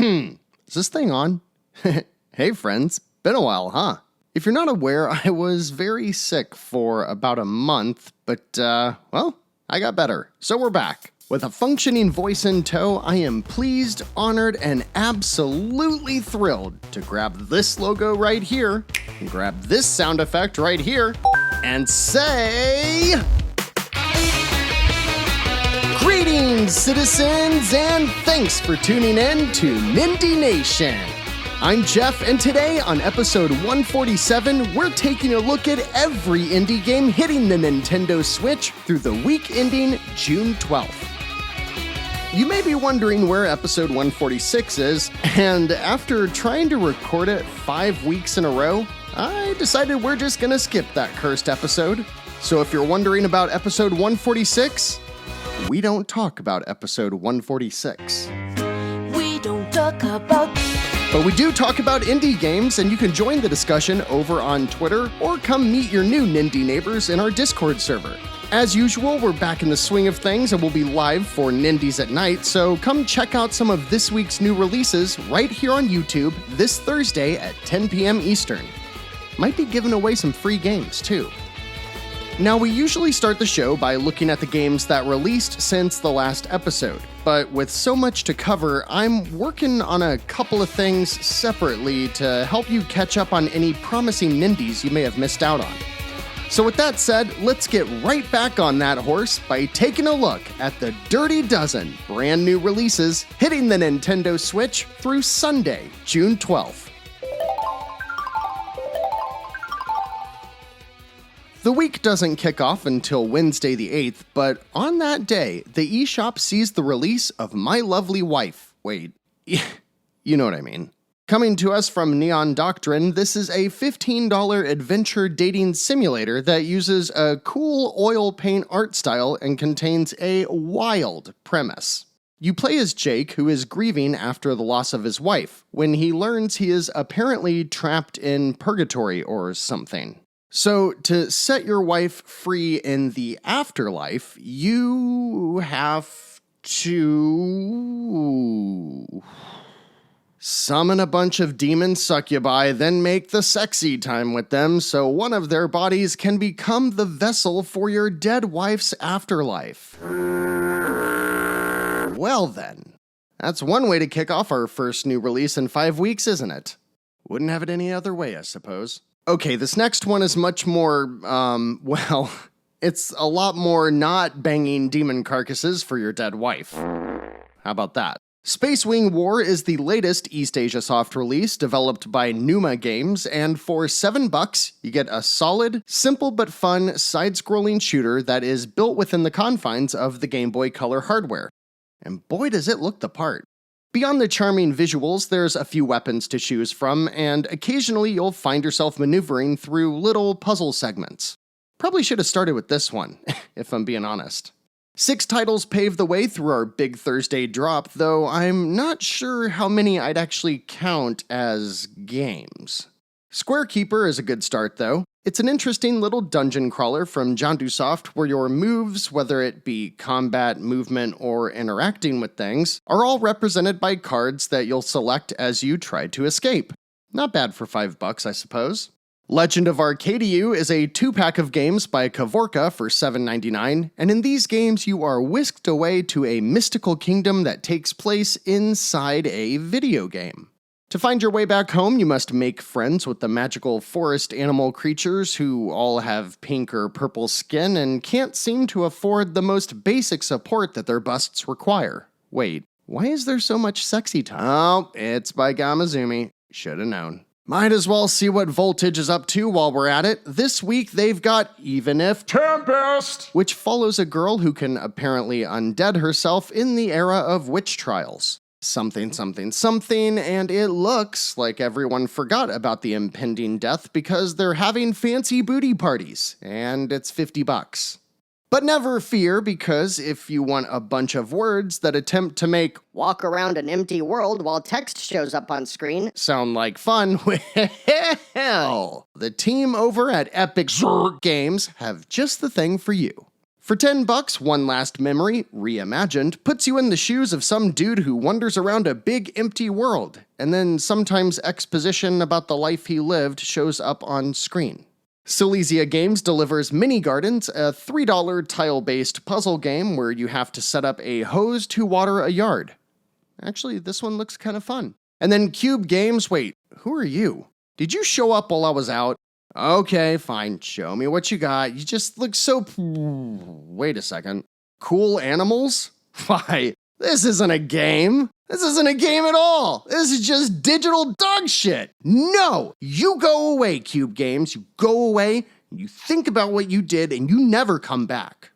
Is this thing on? Hey friends, been a while, huh? If you're not aware, I was very sick for about a month, but, well, I got better, so we're back. With a functioning voice in tow, I am pleased, honored, and absolutely thrilled to grab this logo right here, grab this sound effect right here, and say... Greetings, citizens, and thanks for tuning in to Nindie Nation. I'm Jeff, and today on episode 147, we're taking a look at every indie game hitting the Nintendo Switch through the week ending June 12th. You may be wondering where episode 146 is, and after trying to record it 5 weeks in a row, I decided we're just gonna skip that cursed episode. So if you're wondering about episode 146, we don't talk about episode 146. We don't talk about... But we do talk about indie games, and you can join the discussion over on Twitter or come meet your new Nindie neighbors in our Discord server. As usual, we're back in the swing of things and we'll be live for Nindies at night, so come check out some of this week's new releases right here on YouTube this Thursday at 10 p.m. Eastern. Might be giving away some free games, too. Now, we usually start the show by looking at the games that released since the last episode, but with so much to cover, I'm working on a couple of things separately to help you catch up on any promising Nindies you may have missed out on. So with that said, let's get right back on that horse by taking a look at the Dirty Dozen brand new releases hitting the Nintendo Switch through Sunday, June 12th. The week doesn't kick off until Wednesday the 8th, but on that day, the eShop sees the release of My Lovely Wife. Wait, you know what I mean. Coming to us from Neon Doctrine, this is a $15 adventure dating simulator that uses a cool oil paint art style and contains a wild premise. You play as Jake, who is grieving after the loss of his wife, when he learns he is apparently trapped in purgatory or something. So, to set your wife free in the afterlife, you have to summon a bunch of demon succubi, then make the sexy time with them so one of their bodies can become the vessel for your dead wife's afterlife. Well then, that's one way to kick off our first new release in 5 weeks, isn't it? Wouldn't have it any other way, I suppose. Okay, this next one is much more, well, it's a lot more not banging demon carcasses for your dead wife. How about that? Space Wing War is the latest East Asia Soft release developed by Numa Games, and for $7, you get a solid, simple but fun side-scrolling shooter that is built within the confines of the Game Boy Color hardware. And boy does it look the part. Beyond the charming visuals, there's a few weapons to choose from, and occasionally you'll find yourself maneuvering through little puzzle segments. Probably should have started with this one, if I'm being honest. 6 titles paved the way through our Big Thursday drop, though I'm not sure how many I'd actually count as games. Square Keeper is a good start, though. It's an interesting little dungeon crawler from Jandusoft where your moves, whether it be combat, movement, or interacting with things, are all represented by cards that you'll select as you try to escape. Not bad for $5, I suppose. Legend of Arcadiu is a 2-pack of games by Kavorka for $7.99, and in these games you are whisked away to a mystical kingdom that takes place inside a video game. To find your way back home, you must make friends with the magical forest animal creatures who all have pink or purple skin and can't seem to afford the most basic support that their busts require. Wait, why is there so much sexy time? Oh, it's by Gamazumi. Shoulda known. Might as well see what Voltage is up to while we're at it. This week they've got Even If Tempest, which follows a girl who can apparently undead herself in the era of witch trials. Something, and it looks like everyone forgot about the impending death because they're having fancy booty parties, and it's $50. But never fear, because if you want a bunch of words that attempt to make walk around an empty world while text shows up on screen sound like fun, well, the team over at Epic Games have just the thing for you. For $10, One Last Memory, reimagined, puts you in the shoes of some dude who wanders around a big empty world, and then sometimes exposition about the life he lived shows up on screen. Silesia Games delivers Mini Gardens, a $3 tile-based puzzle game where you have to set up a hose to water a yard. Actually, this one looks kind of fun. And then Cube Games, wait, who are you? Did you show up while I was out? Okay, fine, show me what you got. You just look so... Wait a second. Cool animals? Why, this isn't a game. This isn't a game at all. This is just digital dog shit. No, you go away, Cube Games. You go away, you think about what you did, and you never come back.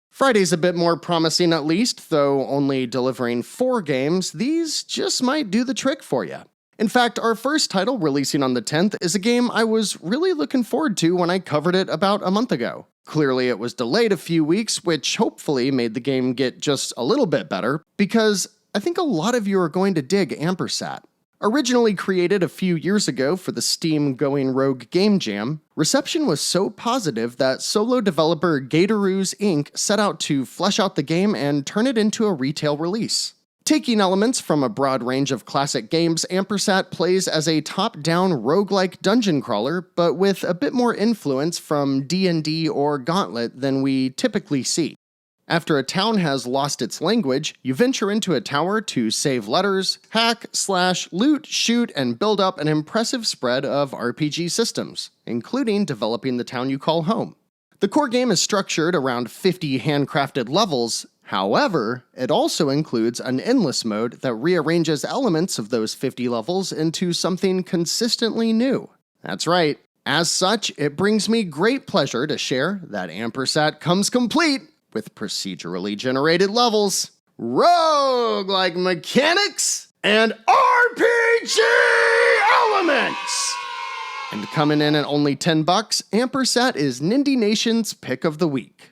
Friday's a bit more promising at least, though only delivering 4 games, these just might do the trick for you. In fact, our first title releasing on the 10th is a game I was really looking forward to when I covered it about a month ago. Clearly it was delayed a few weeks, which hopefully made the game get just a little bit better, because I think a lot of you are going to dig Ampersat. Originally created a few years ago for the Steam Going Rogue Game Jam, reception was so positive that solo developer Gatoru's Inc. set out to flesh out the game and turn it into a retail release. Taking elements from a broad range of classic games, Ampersat plays as a top-down roguelike dungeon crawler, but with a bit more influence from D&D or Gauntlet than we typically see. After a town has lost its language, you venture into a tower to save letters, hack, slash, loot, shoot, and build up an impressive spread of RPG systems, including developing the town you call home. The core game is structured around 50 handcrafted levels. However, it also includes an endless mode that rearranges elements of those 50 levels into something consistently new. That's right. As such, it brings me great pleasure to share that Ampersat comes complete with procedurally generated levels, roguelike mechanics, and RPG elements! And coming in at only $10, Ampersat is Nindie Nation's pick of the week.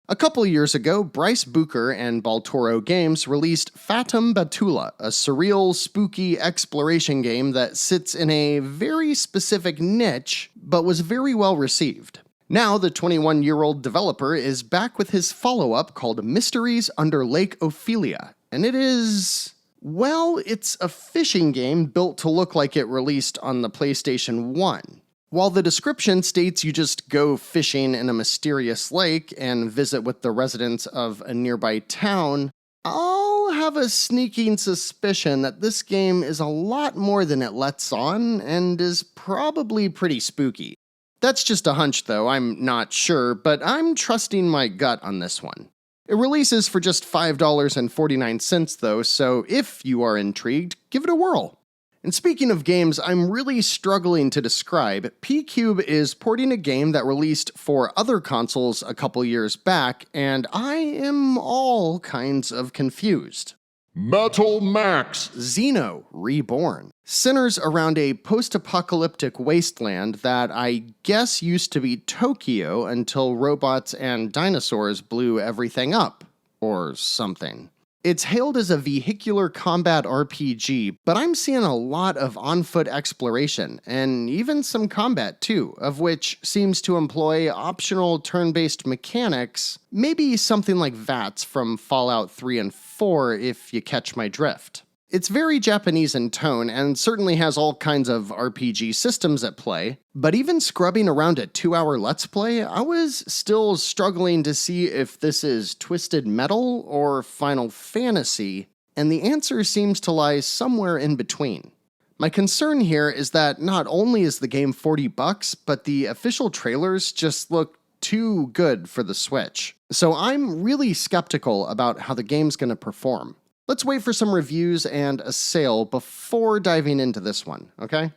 A couple years ago, Bryce Bucher and Baltoro Games released Fatum Batula, a surreal, spooky exploration game that sits in a very specific niche, but was very well received. Now, the 21-year-old developer is back with his follow-up called Mysteries Under Lake Ophelia, and it is... well, it's a fishing game built to look like it released on the PlayStation 1. While the description states you just go fishing in a mysterious lake and visit with the residents of a nearby town, I'll have a sneaking suspicion that this game is a lot more than it lets on and is probably pretty spooky. That's just a hunch though, I'm not sure, but I'm trusting my gut on this one. It releases for just $5.49 though, so if you are intrigued, give it a whirl. And speaking of games I'm really struggling to describe, P-Cube is porting a game that released for other consoles a couple years back, and I am all kinds of confused. Metal Max Xeno Reborn centers around a post-apocalyptic wasteland that I guess used to be Tokyo until robots and dinosaurs blew everything up, or something. It's hailed as a vehicular combat RPG, but I'm seeing a lot of on-foot exploration, and even some combat too, of which seems to employ optional turn-based mechanics, maybe something like VATS from Fallout 3 and 4 if you catch my drift. It's very Japanese in tone and certainly has all kinds of RPG systems at play, but even scrubbing around a 2-hour Let's Play, I was still struggling to see if this is Twisted Metal or Final Fantasy, and the answer seems to lie somewhere in between. My concern here is that not only is the game $40, but the official trailers just look too good for the Switch. So I'm really skeptical about how the game's gonna perform. Let's wait for some reviews and a sale before diving into this one, okay?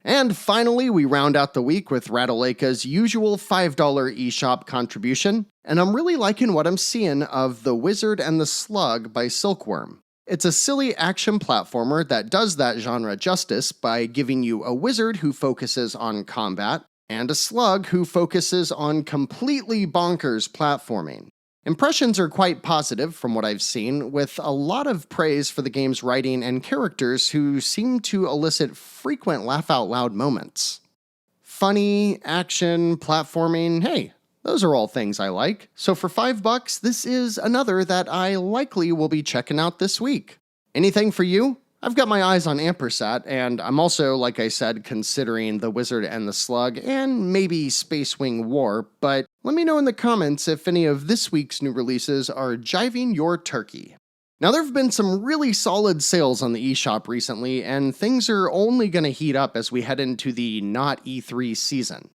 And finally, we round out the week with Ratalaika's usual $5 eShop contribution, and I'm really liking what I'm seeing of The Wizard and the Slug by Silkworm. It's a silly action platformer that does that genre justice by giving you a wizard who focuses on combat, and a slug who focuses on completely bonkers platforming. Impressions are quite positive from what I've seen, with a lot of praise for the game's writing and characters who seem to elicit frequent laugh-out-loud moments. Funny, action, platforming, hey, Those are all things I like, so for $5, this is another that I likely will be checking out this week. Anything for you? I've got my eyes on Ampersat, and I'm also, like I said, considering The Wizard and the Slug and maybe Space Wing War, but let me know in the comments if any of this week's new releases are jiving your turkey. Now, there have been some really solid sales on the eShop recently, and things are only going to heat up as we head into the not E3 season.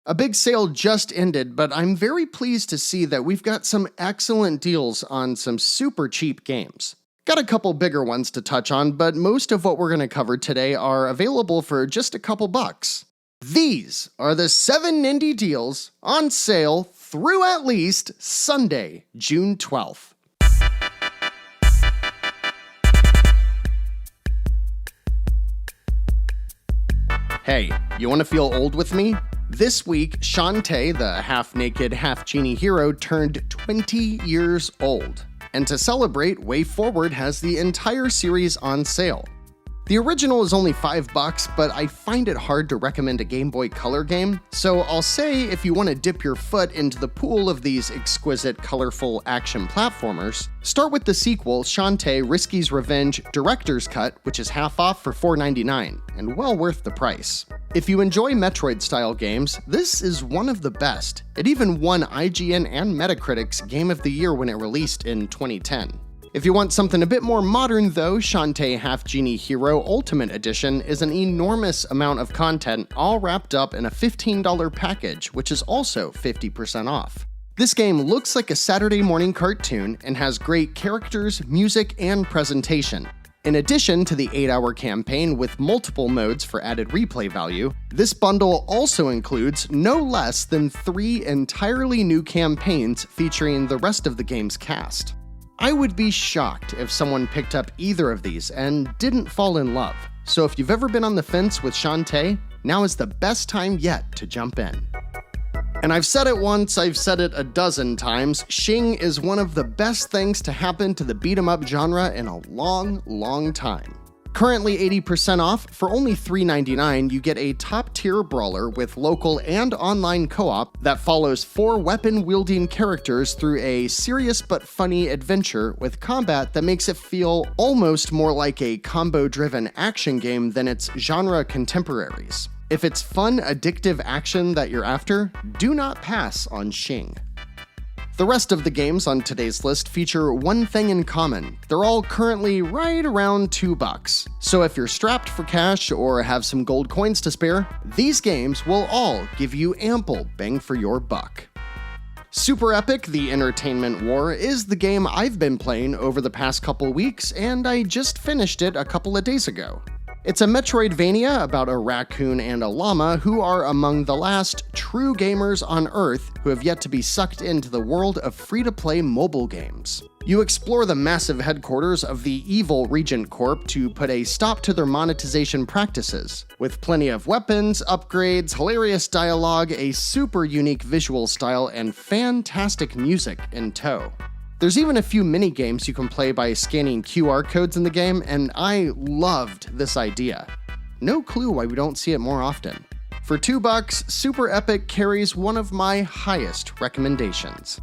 A big sale just ended, but I'm very pleased to see that we've got some excellent deals on some super cheap games. Got a couple bigger ones to touch on, but most of what we're going to cover today are available for just a couple bucks. These are the 7 Nindie deals on sale through at least Sunday, June 12th. Hey, you want to feel old with me? This week, Shantae, the half-naked, half-genie hero, turned 20 years old. And to celebrate, WayForward has the entire series on sale. The original is only $5, but I find it hard to recommend a Game Boy Color game, so I'll say if you want to dip your foot into the pool of these exquisite, colorful action platformers, start with the sequel, Shantae Risky's Revenge Director's Cut, which is half off for $4.99, and well worth the price. If you enjoy Metroid-style games, this is one of the best. It even won IGN and Metacritic's Game of the Year when it released in 2010. If you want something a bit more modern though, Shantae Half-Genie Hero Ultimate Edition is an enormous amount of content all wrapped up in a $15 package, which is also 50% off. This game looks like a Saturday morning cartoon and has great characters, music, and presentation. In addition to the 8-hour campaign with multiple modes for added replay value, this bundle also includes no less than 3 entirely new campaigns featuring the rest of the game's cast. I would be shocked if someone picked up either of these and didn't fall in love. So if you've ever been on the fence with Shantae, now is the best time yet to jump in. And I've said it once, I've said it a dozen times, Shing is one of the best things to happen to the beat-em-up genre in a long, long time. Currently 80% off, for only $3.99, you get a top-tier brawler with local and online co-op that follows 4 weapon-wielding characters through a serious but funny adventure with combat that makes it feel almost more like a combo-driven action game than its genre contemporaries. If it's fun, addictive action that you're after, do not pass on Shing. The rest of the games on today's list feature one thing in common. They're all currently right around $2. So if you're strapped for cash or have some gold coins to spare, these games will all give you ample bang for your buck. Super Epic: The Entertainment War is the game I've been playing over the past couple weeks, and I just finished it a couple of days ago. It's a Metroidvania about a raccoon and a llama who are among the last true gamers on Earth who have yet to be sucked into the world of free-to-play mobile games. You explore the massive headquarters of the evil Regent Corp to put a stop to their monetization practices, with plenty of weapons, upgrades, hilarious dialogue, a super unique visual style, and fantastic music in tow. There's even a few mini-games you can play by scanning QR codes in the game, and I loved this idea. No clue why we don't see it more often. For $2, Super Epic carries one of my highest recommendations.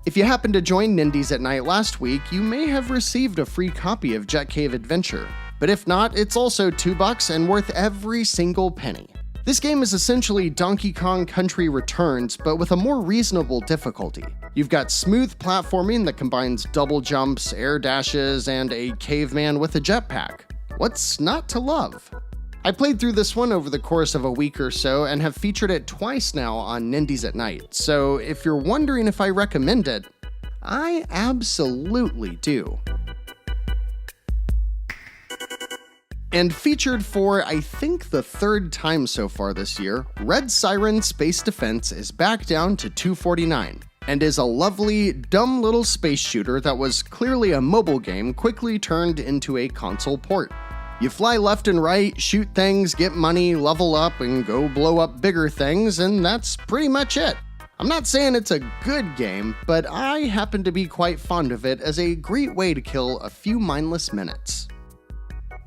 If you happened to join Nindies at Nite last week, you may have received a free copy of Jet Cave Adventure. But if not, it's also $2 and worth every single penny. This game is essentially Donkey Kong Country Returns, but with a more reasonable difficulty. You've got smooth platforming that combines double jumps, air dashes, and a caveman with a jetpack. What's not to love? I played through this one over the course of a week or so and have featured it twice now on Nindies at Nite, so if you're wondering if I recommend it, I absolutely do. And featured for, I think, the 3rd time so far this year, Red Siren Space Defense is back down to $2.49, and is a lovely, dumb little space shooter that was clearly a mobile game quickly turned into a console port. You fly left and right, shoot things, get money, level up, and go blow up bigger things, and that's pretty much it. I'm not saying it's a good game, but I happen to be quite fond of it as a great way to kill a few mindless minutes.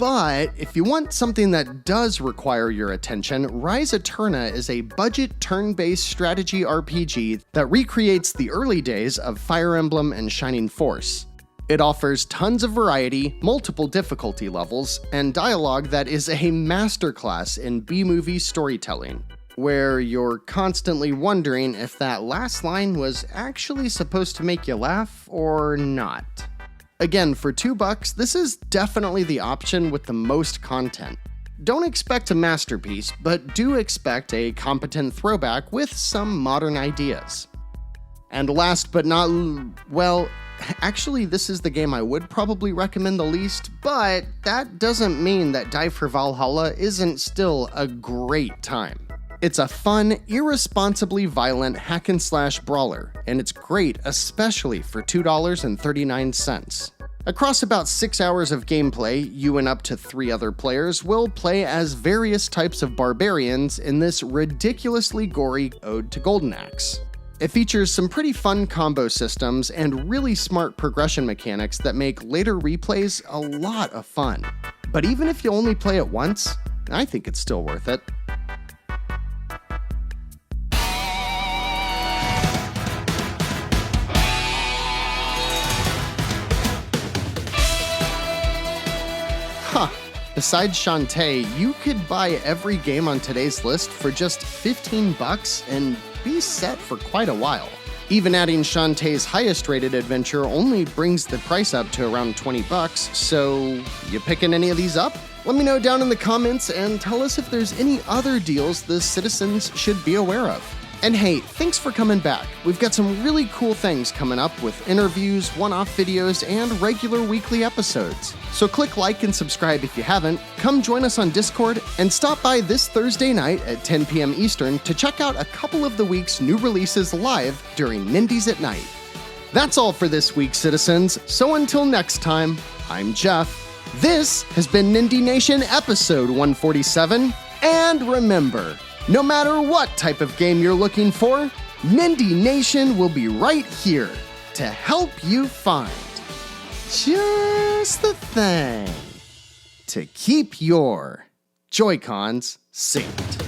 But if you want something that does require your attention, Rise Eterna is a budget turn-based strategy RPG that recreates the early days of Fire Emblem and Shining Force. It offers tons of variety, multiple difficulty levels, and dialogue that is a masterclass in B-movie storytelling, where you're constantly wondering if that last line was actually supposed to make you laugh or not. Again, for $2, this is definitely the option with the most content. Don't expect a masterpiece, but do expect a competent throwback with some modern ideas. And last but not, well, actually this is the game I would probably recommend the least, but that doesn't mean that Die for Valhalla isn't still a great time. It's a fun, irresponsibly violent hack-and-slash brawler, and it's great especially for $2.39. Across about 6 hours of gameplay, you and up to 3 other players will play as various types of barbarians in this ridiculously gory ode to Golden Axe. It features some pretty fun combo systems and really smart progression mechanics that make later replays a lot of fun. But even if you only play it once, I think it's still worth it. Besides Shantae, you could buy every game on today's list for just $15 and be set for quite a while. Even adding Shantae's highest rated adventure only brings the price up to around $20, so you picking any of these up? Let me know down in the comments and tell us if there's any other deals the citizens should be aware of. And hey, thanks for coming back. We've got some really cool things coming up with interviews, one-off videos, and regular weekly episodes. So click like and subscribe if you haven't, come join us on Discord, and stop by this Thursday night at 10 p.m. Eastern to check out a couple of the week's new releases live during Nindies at Night. That's all for this week, citizens, so until next time, I'm Jeff. This has been Nindie Nation episode 147, and remember, no matter what type of game you're looking for, Nindie Nation will be right here to help you find just the thing to keep your Joy-Cons synced.